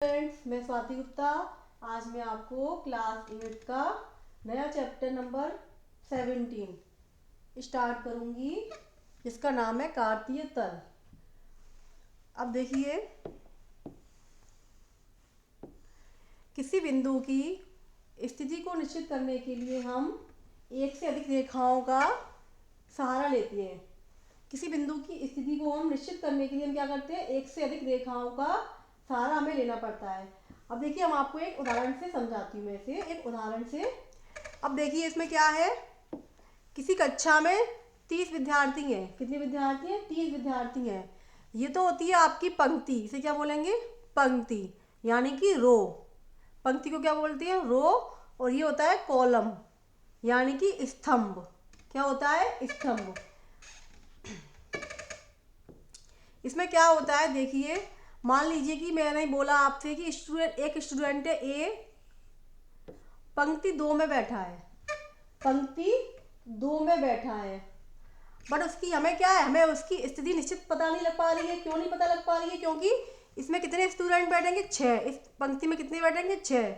Friends, मैं स्वाति गुप्ता। आज मैं आपको क्लास 8 का नया चैप्टर नंबर 17 स्टार्ट करूंगी, जिसका नाम है कार्तीय तल। अब देखिए, किसी बिंदु की स्थिति को निश्चित करने के लिए हम एक से अधिक रेखाओं का सहारा लेते हैं। किसी बिंदु की स्थिति को हम निश्चित करने के लिए हम क्या करते हैं, एक से अधिक रेखाओं का सहारा हमें लेना पड़ता है। अब देखिए, हम आपको एक उदाहरण से समझाती हूँ। मैं इसे एक उदाहरण से, अब देखिए इसमें क्या है, किसी कक्षा में 30 विद्यार्थी हैं। कितने विद्यार्थी हैं? 30 विद्यार्थी हैं। ये तो होती है आपकी पंक्ति। इसे क्या बोलेंगे? पंक्ति, यानी कि रो। पंक्ति को क्या बोलते हैं? रो। और ये होता है कॉलम, यानी कि स्तंभ। क्या होता है? स्तंभ। इसमें क्या होता है, देखिए, मान लीजिए कि मैंने बोला आपसे कि एक स्टूडेंट है ए, पंक्ति 2 में बैठा है। पंक्ति 2 में बैठा है, बट उसकी हमें क्या है, हमें उसकी स्थिति निश्चित पता नहीं लग पा रही है। क्यों नहीं पता लग पा रही है? क्योंकि इसमें कितने स्टूडेंट बैठेंगे? 6। इस पंक्ति में कितने बैठेंगे? 6।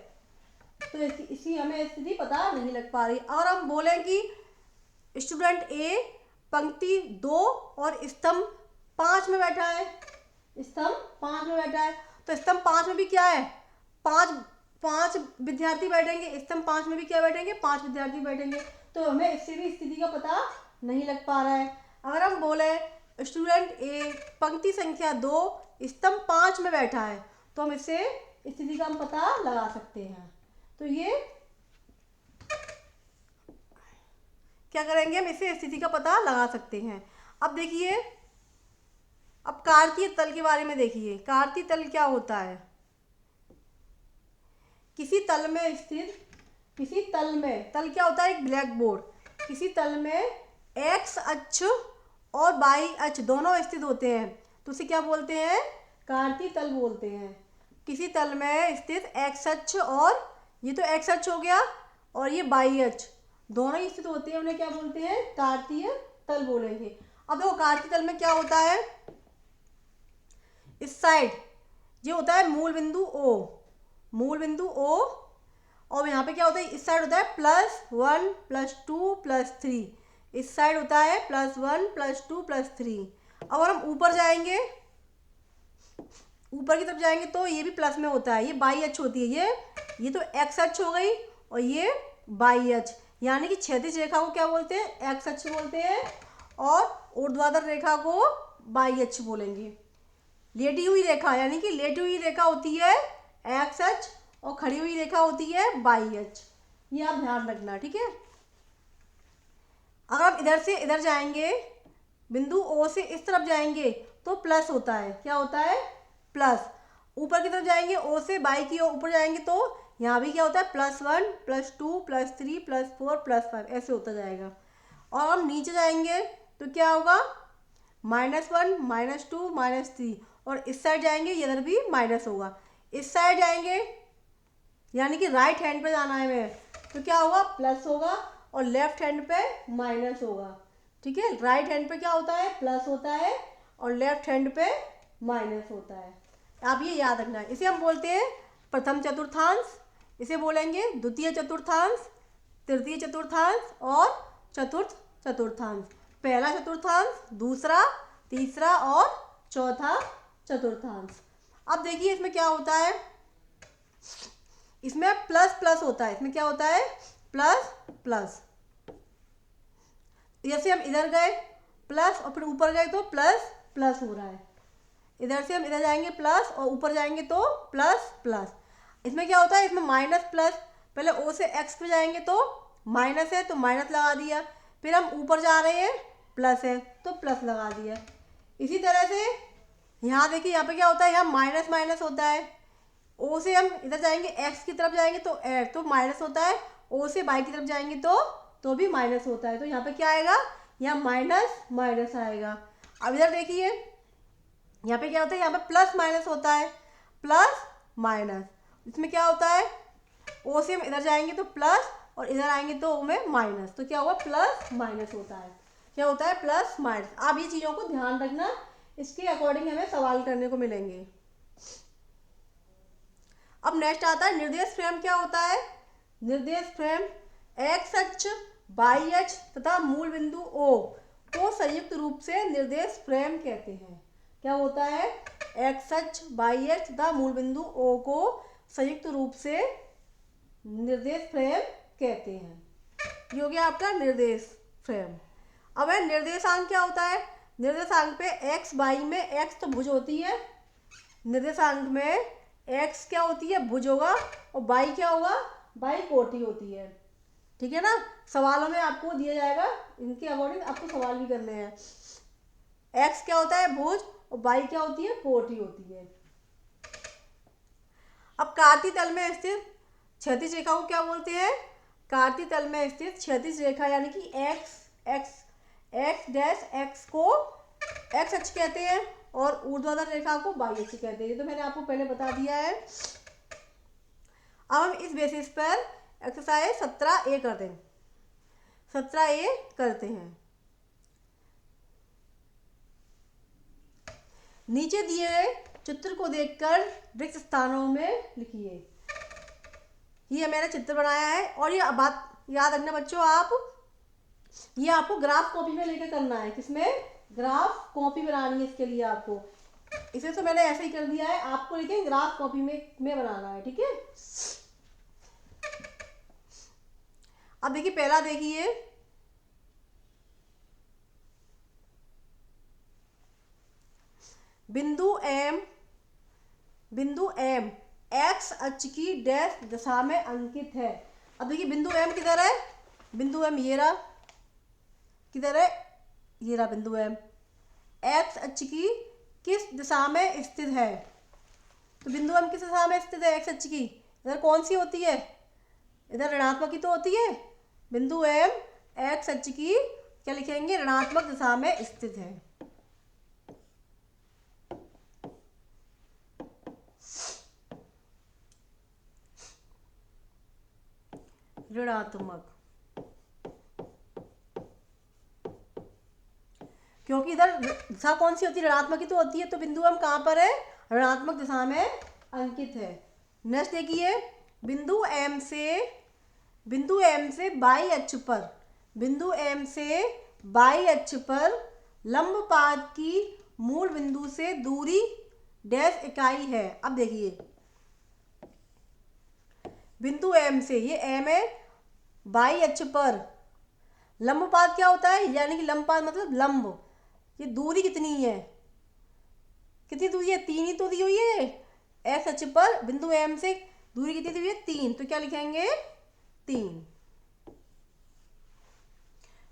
तो इसकी हमें स्थिति पता नहीं लग पा रही। और हम बोलें कि स्टूडेंट ए पंक्ति 2 और स्तंभ 5 में बैठा है। स्तंभ 5 में बैठा है, तो स्तंभ 5 में भी क्या है, 5 विद्यार्थी बैठेंगे। स्तंभ 5 में भी क्या बैठेंगे? 5 विद्यार्थी बैठेंगे। तो हमें इससे भी स्थिति का पता नहीं लग पा रहा है। अगर हम बोले स्टूडेंट ए पंक्ति संख्या 2 स्तंभ 5 में बैठा है, तो हम इससे स्थिति का हम पता लगा सकते हैं। तो ये क्या करेंगे, हम इससे स्थिति का पता लगा सकते हैं। अब देखिए, अब कार्तीय तल के बारे में देखिए। कार्तीय तल क्या होता है? किसी तल में स्थित, किसी तल में, तल क्या होता है? एक ब्लैक बोर्ड। किसी तल में एक्स अक्ष और वाई अक्ष दोनों स्थित होते हैं, तो उसे क्या बोलते हैं? कार्तीय तल बोलते हैं। किसी तल में स्थित एक्स अक्ष, और ये तो एक्स अक्ष हो गया, और ये वाई अक्ष दोनों ही स्थित होते हैं, उन्हें क्या बोलते हैं? कार्तीय तल बोलेंगे। अब देखो, कार्तीय तल में क्या होता है, इस साइड ये होता है मूल बिंदु ओ, मूल बिंदु ओ। और यहाँ पे क्या होता है, इस साइड होता है +1 +2 +3। इस साइड होता है +1 +2 +3। अब अगर हम ऊपर जाएंगे, ऊपर की तरफ जाएंगे, तो ये भी प्लस में होता है। ये वाई अक्ष होती है, ये तो एक्स अक्ष हो गई, और ये वाई अक्ष, यानी कि क्षैतिज रेखा को क्या बोलते हैं? एक्स अक्ष बोलते हैं, और ऊर्ध्वाधर रेखा को वाई अक्ष बोलेंगे। लेटी हुई रेखा, यानी कि लेटी हुई रेखा होती है एक्स अक्ष, और खड़ी हुई रेखा होती है वाई अक्ष। ये आप ध्यान रखना, ठीक है। अगर आप इधर से इधर जाएंगे, बिंदु ओ से इस तरफ जाएंगे, तो प्लस होता है। क्या होता है? प्लस। ऊपर की तरफ जाएंगे, ओ से बाई की ओर ऊपर जाएंगे, तो यहाँ भी क्या होता है? +1 +2 +3 +4 +5, ऐसे होता जाएगा। और हम नीचे जाएंगे तो क्या होगा? -1 -2 -3। और इस साइड जाएंगे, इधर भी माइनस होगा। इस साइड जाएंगे, यानी कि राइट हैंड पे जाना है हमें, तो क्या होगा? प्लस होगा, और लेफ्ट हैंड पे माइनस होगा। ठीक है, राइट हैंड पे क्या होता है? प्लस होता है, और लेफ्ट हैंड पे माइनस होता है। आप ये याद रखना है। इसे हम बोलते हैं प्रथम चतुर्थांश, इसे बोलेंगे द्वितीय चतुर्थांश, तृतीय चतुर्थांश और चतुर्थ चतुर्थांश। पहला चतुर्थांश, दूसरा, तीसरा और चौथा चतुर्थांश। अब देखिए, इसमें क्या होता है, इसमें प्लस प्लस होता है। इसमें क्या होता है? Plus plus. जैसे हम इधर गए प्लस, और फिर ऊपर गए तो प्लस प्लस हो रहा है। इधर से हम इधर जाएंगे प्लस, और ऊपर जाएंगे तो प्लस प्लस। इसमें क्या होता है? इसमें माइनस प्लस, पहले ओ से एक्स पे जाएंगे तो माइनस है, तो माइनस लगा दिया। फिर हम ऊपर जा रहे हैं, प्लस है, तो प्लस लगा दिया। इसी तरह से यहाँ देखिए, यहाँ पे क्या होता है? यहाँ माइनस माइनस होता है। ओ से हम इधर जाएंगे, एक्स की तरफ जाएंगे तो माइनस होता है। ओ से बाई की तरफ जाएंगे तो भी माइनस होता है। तो यहाँ पे क्या आएगा? यहाँ माइनस माइनस आएगा। अब इधर देखिए, यहाँ पे क्या होता है? यहाँ पे प्लस माइनस होता है, प्लस माइनस। इसमें क्या होता है? ओ से हम इधर जाएंगे तो प्लस, और इधर आएंगे तो ओ में माइनस, तो क्या होगा? प्लस माइनस होता है। क्या होता है? Plus minus. आप ये चीज़ों को ध्यान रखना, इसके अकॉर्डिंग हमें सवाल करने को मिलेंगे। नेक्स्ट आता है निर्देश फ्रेम। क्या होता है निर्देश फ्रेम? एक्स अक्ष, वाई अक्ष तथा मूल बिंदु ओ को संयुक्त रूप से निर्देश फ्रेम कहते हैं। क्या होता है? एक्स अक्ष, वाई अक्ष तथा मूल बिंदु ओ को संयुक्त रूप से निर्देश फ्रेम कहते हैं। ये हो गया आपका निर्देश फ्रेम। अब है निर्देशांक। क्या होता है? निर्देशांक पे एक्स वाई में एक्स तो भुज होती है, निर्देशांक में एक्स क्या होती है? भुज होगा, और वाई क्या होगा? वाई कोटि होती है। ठीक है ना? सवालों में आपको दिया जाएगा, इनके अकॉर्डिंग आपको सवाल भी करने हैं। एक्स क्या होता है? भुज, और वाई क्या होती है? कोटि होती है। अब कार्तीय तल में स्थित क्षैतिज रेखा को क्या बोलते हैं? कार्तीय तल में स्थित क्षैतिज रेखा यानी कि एक्स डैश एक्स को एक्स अक्ष कहते हैं और ऊर्ध्वाधर रेखा को वाई अक्ष कहते हैं। ये तो मैंने आपको पहले बता दिया है। अब हम इस बेसिस पर एक्सरसाइज 17A करते हैं। 17A करते हैं। नीचे दिए गए चित्र को देखकर रिक्त स्थानों में लिखिए। ये मैंने चित्र बनाया है, और ये बात याद रखना बच्चों, आप ये आपको ग्राफ कॉपी में लेकर करना है। किसमें? ग्राफ कॉपी बनानी है इसके लिए आपको। इसे तो मैंने ऐसे ही कर दिया है, आपको लेकिन ग्राफ कॉपी में बनाना है। ठीक है? अब देखिए, पहला देखिए, बिंदु एम एक्स अक्ष की डैश दिशा में अंकित है। अब देखिए बिंदु एम किधर है? बिंदु एम ये रहा। किधर है? ये रहा बिंदु एम। एक्स अक्ष की किस दिशा में स्थित है? तो बिंदु एम किस दिशा में स्थित है? एक्स अक्ष की इधर कौन सी होती है? इधर ऋणात्मक ही तो होती है। बिंदु एम एक्स अक्ष की क्या लिखेंगे? ऋणात्मक दिशा में स्थित है। ऋणात्मक, क्योंकि इधर दिशा कौन सी होती है? ऋणात्मक ही तो होती है। तो बिंदु एम कहाँ पर है? ऋणात्मक दिशा में अंकित है। नेक्स्ट देखिए, बिंदु एम से बाई अक्ष पर, बिंदु एम से बाई अक्ष पर लंब पाद की मूल बिंदु से दूरी डैश इकाई है। अब देखिए, बिंदु एम से, ये एम है, बाई अक्ष पर लंब पाद क्या होता है? यानी कि लंब पाद मतलब लंब। ये दूरी कितनी है? कितनी दूरी है? 3 ही तो दी हुई है। एक्स अक्ष पर बिंदु एम से दूरी कितनी दी हुई है? 3। तो क्या लिखेंगे? 3।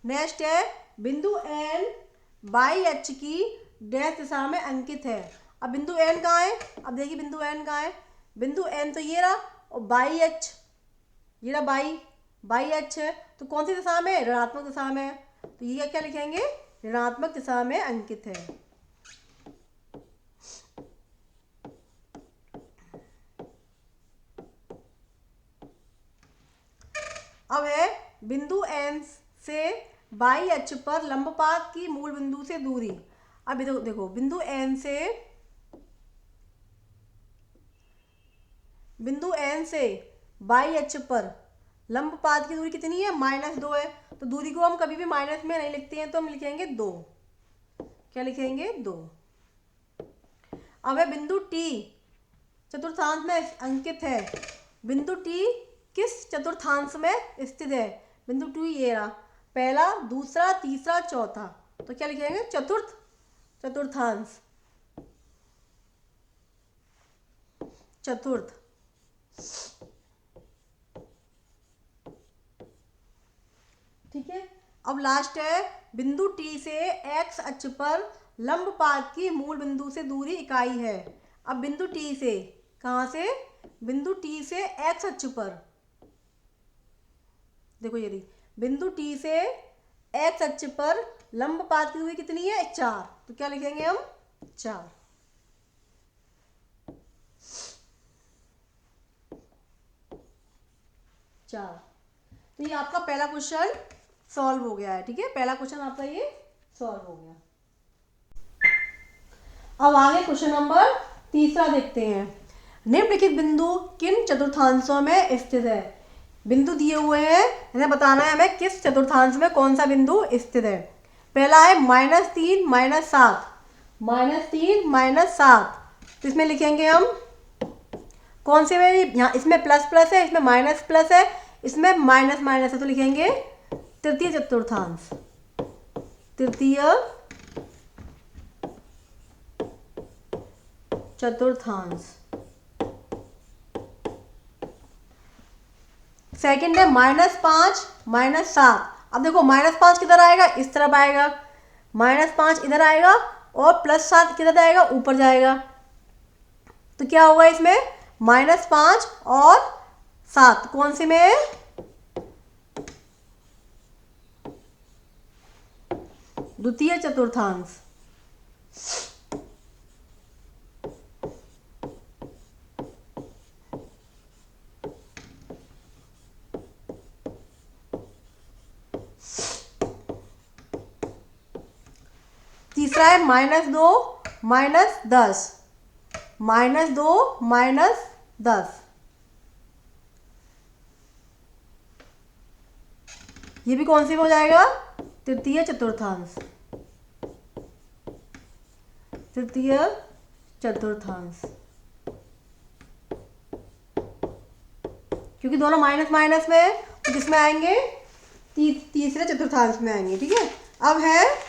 नेक्स्ट है, बिंदु एन बाई अक्ष की डैश दिशा में अंकित है। अब बिंदु एन कहाँ है? अब देखिए बिंदु एन कहाँ है? बिंदु एन तो ये रहा, और बाई अक्ष ये रहा, बाई अक्ष है। तो कौन सी दिशा में? ऋणात्मक दिशा में है। तो ये क्या लिखेंगे? ऋणात्मक दिशा में अंकित है। अब है बिंदु एन से बाई अक्ष पर लंबपात की मूल बिंदु से दूरी। अब देखो बिंदु एन से बाई अक्ष पर लंबपात की दूरी कितनी है? -2 है। तो दूरी को हम कभी भी माइनस में नहीं लिखते हैं, तो हम लिखेंगे 2। क्या लिखेंगे? 2। अब है बिंदु टी चतुर्थांश में अंकित है। बिंदु टी किस चतुर्थांश में स्थित है? बिंदु टी ये रहा, पहला, दूसरा, तीसरा, चौथा। तो क्या लिखेंगे? चतुर्थांश, चतुर्थ। ठीक है। अब लास्ट है, बिंदु टी से एक्स अक्ष पर लंबपात की मूल बिंदु से दूरी इकाई है। अब बिंदु टी से, कहाँ से? बिंदु टी से एक्स अक्ष पर, देखो ये बिंदु टी से एक्स अक्ष पर लंबपात की दूरी कितनी है? 4। तो क्या लिखेंगे हम? 4। तो ये आपका पहला क्वेश्चन सॉल्व हो गया है। ठीक है, पहला क्वेश्चन आपका ये सॉल्व हो गया। अब आगे क्वेश्चन नंबर तीसरा देखते हैं। निम्नलिखित बिंदु किन चतुर्थांशों में स्थित है। बिंदु दिए हुए हैं, इन्हें बताना है हमें किस चतुर्थांश में कौन सा बिंदु स्थित है। पहला है -3 -7, -3 -7, तो इसमें लिखेंगे हम कौन से में, यहाँ इसमें प्लस प्लस है, इसमें माइनस प्लस है, इसमें माइनस माइनस है, तो लिखेंगे तृतीय चतुर्थांश। तृतीय चतुर्थांश। सेकंड है -5 -7। अब देखो -5 किधर आएगा, इस तरफ आएगा, -5 इधर आएगा और +7 किधर आएगा, ऊपर जाएगा। तो क्या होगा इसमें, -5 और 7 कौन से में है, द्वितीय चतुर्थांश। तीसरा है -2 -10, -2 -10, ये भी कौन सी में हो जाएगा, तृतीय चतुर्थांश। तृतीय चतुर्थांश, क्योंकि दोनों माइनस माइनस में है तो किसमें आएंगे, तीसरे चतुर्थांश में आएंगे। ठीक है, अब है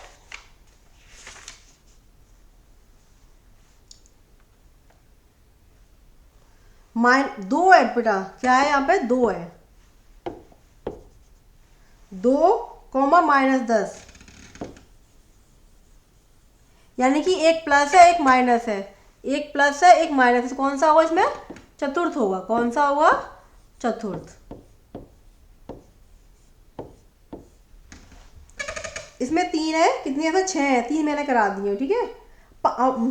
दो है बेटा, क्या है यहाँ पे, 2 है, 2 -10, यानी कि एक प्लस है एक माइनस है, एक प्लस है एक माइनस है, कौन सा होगा इसमें, चतुर्थ होगा। कौन सा होगा, चतुर्थ। इसमें 3 है, कितनी है, 6 है, 3 मैंने करा दी है। ठीक है,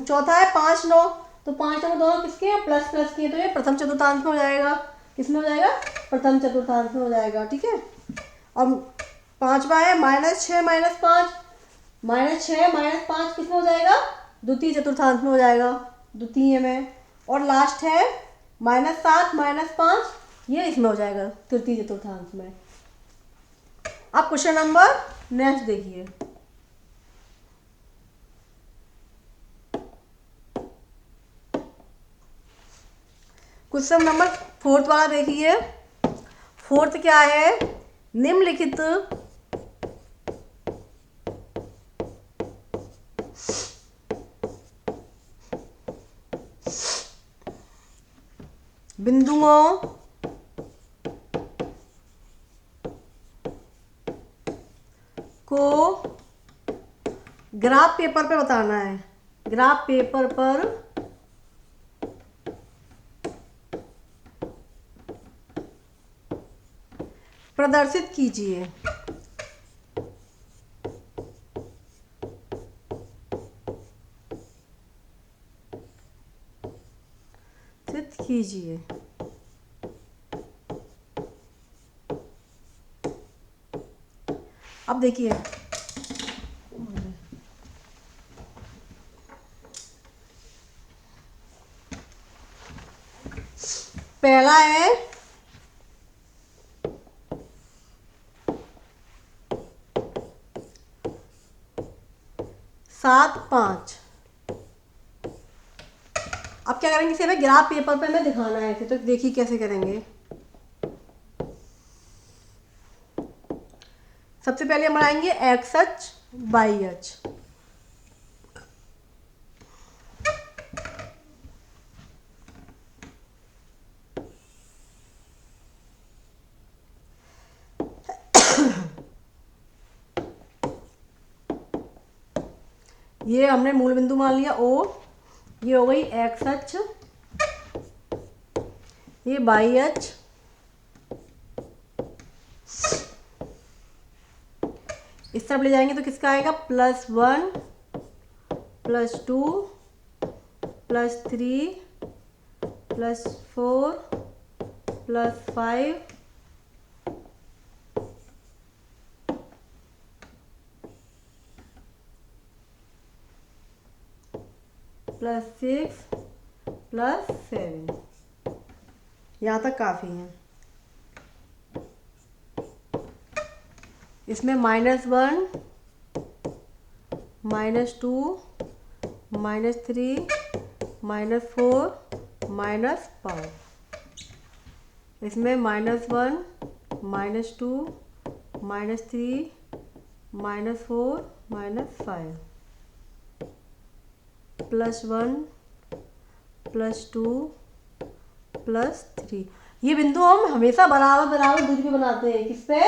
चौथा है 5 9, तो 5 9 दोनों किसके हैं, प्लस प्लस के, तो ये प्रथम चतुर्थांश में हो जाएगा। किसमें हो जाएगा, प्रथम चतुर्थांश में हो जाएगा। ठीक है, अब पांचवा है -6 -5, -6 -5 किसमें हो जाएगा, द्वितीय चतुर्थांश में हो जाएगा, द्वितीय में। और लास्ट है -7 -5, ये इसमें हो जाएगा, तृतीय चतुर्थांश में। अब क्वेश्चन नंबर नेक्स्ट देखिए, क्वेश्चन नंबर 4 वाला देखिए। 4 क्या है, निम्नलिखित बिंदुओं को ग्राफ पेपर पे बताना है। ग्राफ पेपर पर प्रदर्शित कीजिए। कीजिए अब देखिए, पहला है 7 5। अब क्या करेंगे, इसे हमें ग्राफ पेपर पे हमें दिखाना है, तो देखिए कैसे करेंगे। सबसे पहले हम बनाएंगे एक्स अक्ष वाई अक्ष। ये हमने मूल बिंदु मान लिया ओ, ये हो गई एक्स अक्ष, ये वाई अक्ष, इस तरफ ले जाएंगे तो किसका आएगा, +1 +2 +3 +4 +5 +6 +7। यहाँ तक काफ़ी है। इसमें -1, -2, -3, -4, -5। इसमें -1, -2, -3, -4, -5, +1, +2, +3। ये बिंदु हम हमेशा बराबर बराबर दूरी पे बनाते हैं। किस पे?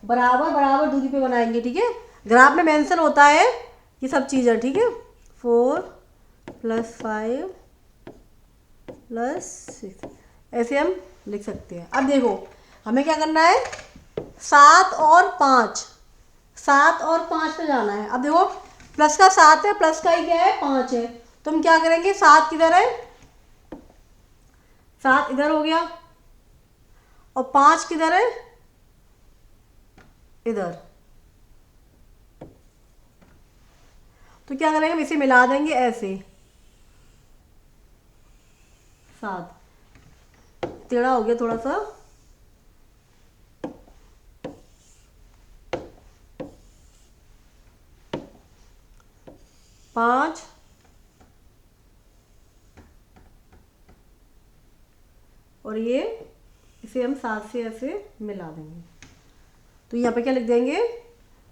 बराबर बराबर दूरी पे बनाएंगे, ठीक है। ग्राफ में मेंशन होता है ये सब चीज़ें, ठीक है। 4 + 5 + 6 ऐसे हम लिख सकते हैं। अब देखो हमें क्या करना है, 7 और 5, 7 और 5 पे जाना है। अब देखो प्लस का 7 है, प्लस का ही क्या है 5 है, तो हम क्या करेंगे, 7 किधर है, 7 इधर हो गया, और 5 किधर है, इधर। तो क्या करेंगे, हम इसे मिला देंगे ऐसे। 7 टेढ़ा हो गया थोड़ा सा, 5 और ये, इसे हम 7 से ऐसे मिला देंगे। तो यहाँ पे क्या लिख देंगे,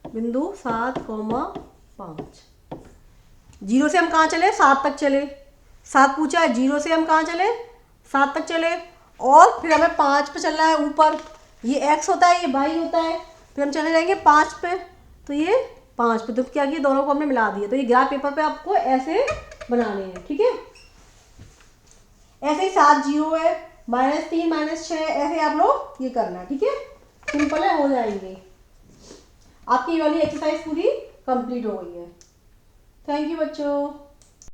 बिंदु 7,5। 0 से हम कहाँ चले, 7 तक चले। 7 पूछा है, 0 से हम कहाँ चले, 7 तक चले, और फिर हमें 5 पे चलना है ऊपर। ये x होता है, ये y होता है, फिर हम चले जाएंगे 5 पे, तो ये 5 पे। तो क्या किया, दोनों को हमने मिला दिया। तो ये ग्राफ पेपर पे आपको ऐसे बनाने हैं, ठीक है। ऐसे ही 7 0 है, -3 -6 ऐसे आप लोग ये करना है, ठीक है। सिंपल है, हो जाएंगे। आपकी ये वाली एक्सरसाइज पूरी कंप्लीट हो गई है। थैंक यू बच्चों।